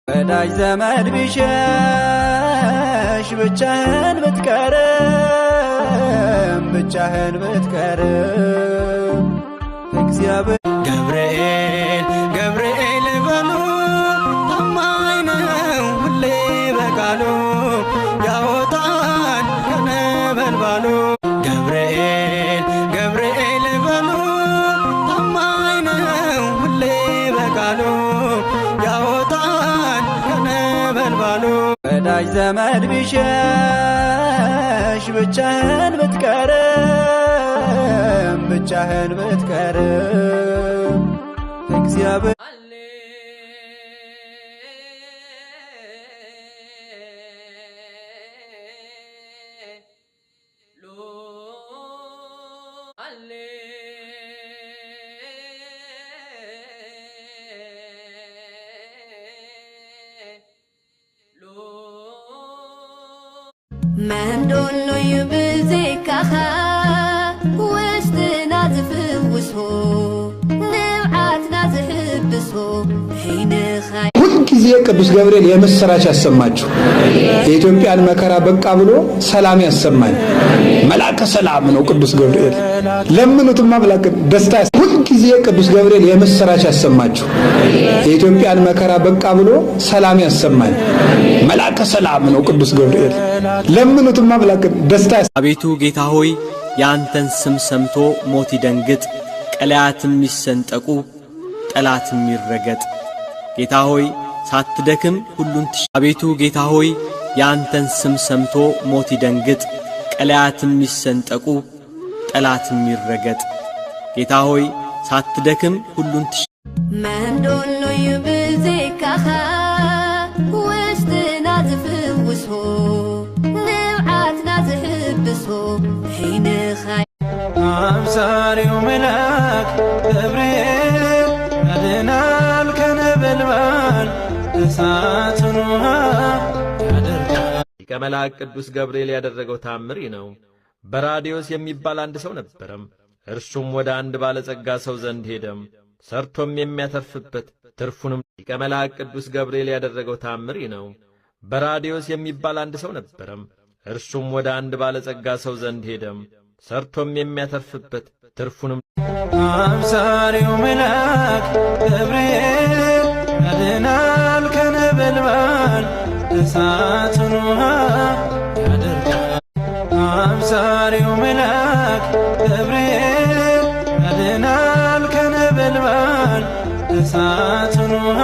ወዳጅ ዘመድ ቢሸሽ ብቻህን ብትቀርም እግዚአብሔር ገብርኤል በሉ ታማኝ ነው ሁሌ በቃሉ ያወጣል ከነበልባሉ ገብርኤል በሉ ታማኝ ነው ሁሌ በቃሉ ያወጣል ከነበልባሉ ወዳጅ ዘመድ ቢሸሽ ብቻህን ብትቀርም እግዚአብሔር መንዶሎ ይብዜካኻ ውስጥና ዝፍውሶ ንብዓትና ዝሕብሶ ሄይንኻ ሁልጊዜ ቅዱስ ገብርኤል የምስራች ያሰማችሁ የኢትዮጵያን መከራ በቃ ብሎ ሰላም ያሰማን። መልአከ ሰላም ነው ቅዱስ ገብርኤል። ለምኑትማ መልአከ ደስታ። ሁልጊዜ ቅዱስ ገብርኤል የምስራች ያሰማችሁ የኢትዮጵያን መከራ በቃ ብሎ ሰላም ያሰማን። መልአከ ሰላም ነው ቅዱስ ገብርኤል። ለምኑትማ መልአከ ደስታ። አቤቱ ጌታ ሆይ ያንተን ስም ሰምቶ ሞት ይደንግጥ፣ ቀላያትም ይሰንጠቁ፣ ጠላትም ይረገጥ። ጌታ ሆይ ሳትደክም ሁሉን አቤቱ ጌታ ሆይ ያንተን ስም ሰምቶ ሞት ይደንግጥ፣ ቀላያትም ይሰንጠቁ፣ ጠላትም ይረገጥ። ጌታ ሆይ ሳትደክም ሁሉን መንዶሎ ይብዜካኻ ውስጥና ዝፍውሶ ንብዓትና ዝሕብሶ ሄይንኻ አብሳሪው መልአክ ገብርኤል ያድናል ከነበልባል እሳትን ውሃ ያደርጋል። ሊቀ መላእክት ቅዱስ ገብርኤል ያደረገው ታምር ነው። በራዲዮስ የሚባል አንድ ሰው ነበረም። እርሱም ወደ አንድ ባለጸጋ ሰው ዘንድ ሄደም፣ ሰርቶም የሚያተርፍበት ትርፉንም። ሊቀ መላእክት ቅዱስ ገብርኤል ያደረገው ታምር ነው። በራዲዮስ የሚባል አንድ ሰው ነበረም። እርሱም ወደ አንድ ባለጸጋ ሰው ዘንድ ሄደም፣ ሰርቶም የሚያተርፍበት ትርፉንም። አብሳሪው መልአክ ገብርኤል ያድናል ከነበልባል እሳትን ውሃ ያደርጋል። አብሳሪው መልአክ ገብርኤል ያድናል ከነበልባል እሳትን ውሃ